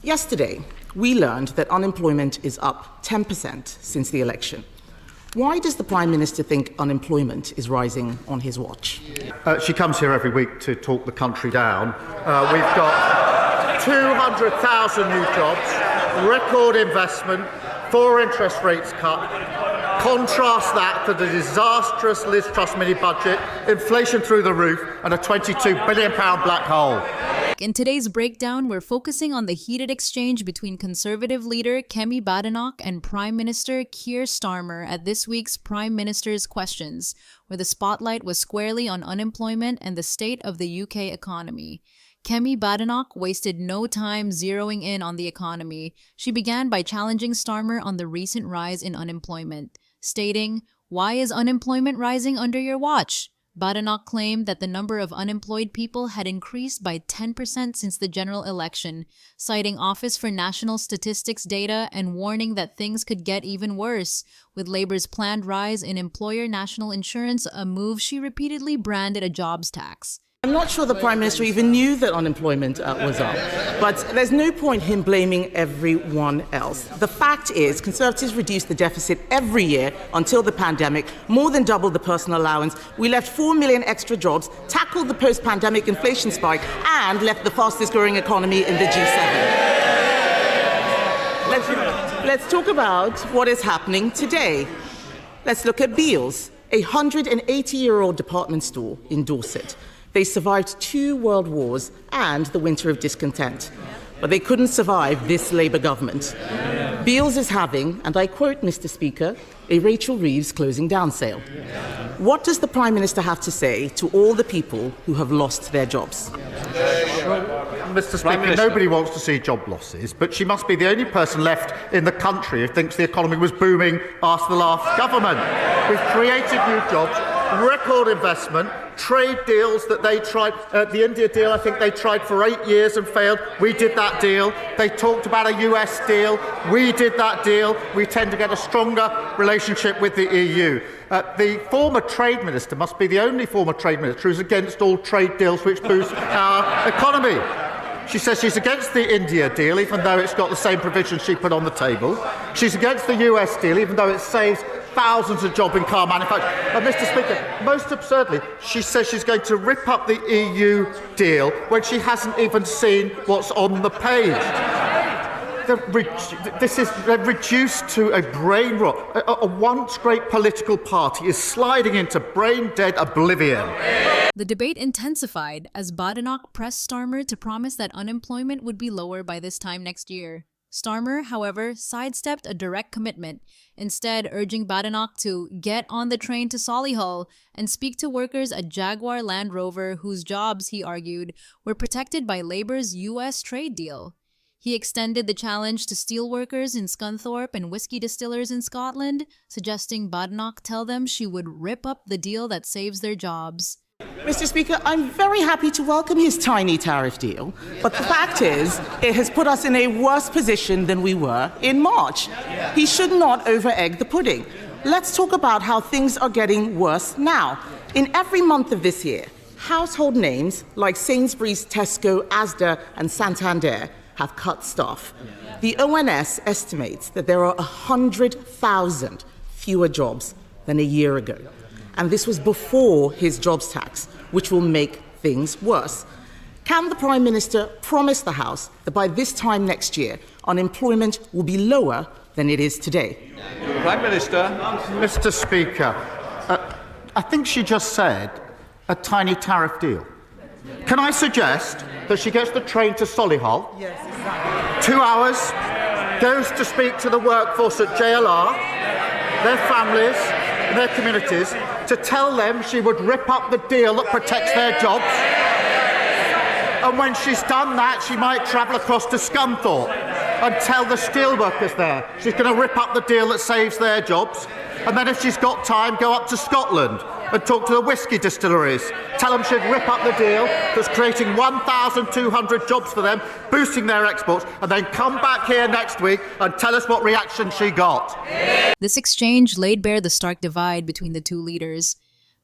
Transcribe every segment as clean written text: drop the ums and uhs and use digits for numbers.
Yesterday, we learned that unemployment is up 10% since the election. Why does the Prime Minister think unemployment is rising on his watch? She comes here every week to talk the country down. We've got 200,000 new jobs, record investment, 4 interest rates cut. Contrast that to the disastrous Liz Truss mini-budget, inflation through the roof, and a £22 billion black hole. In today's breakdown, we're focusing on the heated exchange between Conservative leader Kemi Badenoch and Prime Minister Keir Starmer at this week's Prime Minister's Questions, where the spotlight was squarely on unemployment and the state of the UK economy. Kemi Badenoch wasted no time zeroing in on the economy. She began by challenging Starmer on the recent rise in unemployment, stating, "Why is unemployment rising under your watch?" Badenoch claimed that the number of unemployed people had increased by 10% since the general election, citing Office for National Statistics data and warning that things could get even worse, with Labour's planned rise in employer national insurance, a move she repeatedly branded a jobs tax. I'm not sure the Prime Minister even knew that unemployment was up, but there's no point him blaming everyone else. The fact is, Conservatives reduced the deficit every year until the pandemic, more than doubled the personal allowance. We left 4 million extra jobs, tackled the post-pandemic inflation spike, and left the fastest-growing economy in the G7. Let's talk about what is happening today. Let's look at Beals, a 180-year-old department store in Dorset. They survived 2 world wars and the winter of discontent, but they couldn't survive this Labour government. Beals is having, and I quote, Mr. Speaker, a Rachel Reeves closing down sale. What does the Prime Minister have to say to all the people who have lost their jobs? Mr. Speaker, nobody wants to see job losses, but she must be the only person left in the country who thinks the economy was booming after the last government. We've created new jobs, record investment, trade deals that they tried. The India deal, I think they tried for 8 years and failed. We did that deal. They talked about a US deal. We did that deal. We tend to get a stronger relationship with the EU. The former trade minister must be the only former trade minister who's against all trade deals which boost our economy. She says she's against the India deal, even though it's got the same provisions she put on the table. She's against the US deal, even though it saves thousands of jobs in car manufacturing. And Mr. Speaker, most absurdly, she says she's going to rip up the EU deal when she hasn't even seen what's on the page. They're reduced to a brain rot. A once great political party is sliding into brain-dead oblivion. The debate intensified as Badenoch pressed Starmer to promise that unemployment would be lower by this time next year. Starmer, however, sidestepped a direct commitment, instead urging Badenoch to get on the train to Solihull and speak to workers at Jaguar Land Rover whose jobs, he argued, were protected by Labour's US trade deal. He extended the challenge to steelworkers in Scunthorpe and whiskey distillers in Scotland, suggesting Badenoch tell them she would rip up the deal that saves their jobs. Mr. Speaker, I'm very happy to welcome his tiny tariff deal, but the fact is, it has put us in a worse position than we were in March. He should not over-egg the pudding. Let's talk about how things are getting worse now. In every month of this year, household names like Sainsbury's, Tesco, Asda, and Santander have cut staff. The ONS estimates that there are 100,000 fewer jobs than a year ago. And this was before his jobs tax, which will make things worse. Can the Prime Minister promise the House that by this time next year, unemployment will be lower than it is today? Prime Minister. Mr. Speaker, I think she just said a tiny tariff deal. Can I suggest that she gets the train to Solihull, 2 hours, goes to speak to the workforce at JLR, their families, and their communities, to tell them she would rip up the deal that protects their jobs. And when she's done that, she might travel across to Scunthorpe and tell the steelworkers there she's going to rip up the deal that saves their jobs. And then if she's got time, go up to Scotland and talk to the whiskey distilleries. Tell them she'd rip up the deal that's creating 1,200 jobs for them, boosting their exports, and then come back here next week and tell us what reaction she got. This exchange laid bare the stark divide between the two leaders.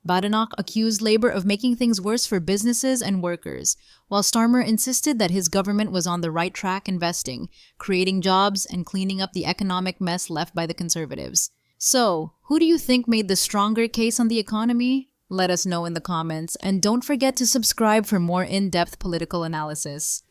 Badenoch accused Labour of making things worse for businesses and workers, while Starmer insisted that his government was on the right track investing, creating jobs, and cleaning up the economic mess left by the Conservatives. So, who do you think made the stronger case on the economy? Let us know in the comments, and don't forget to subscribe for more in-depth political analysis.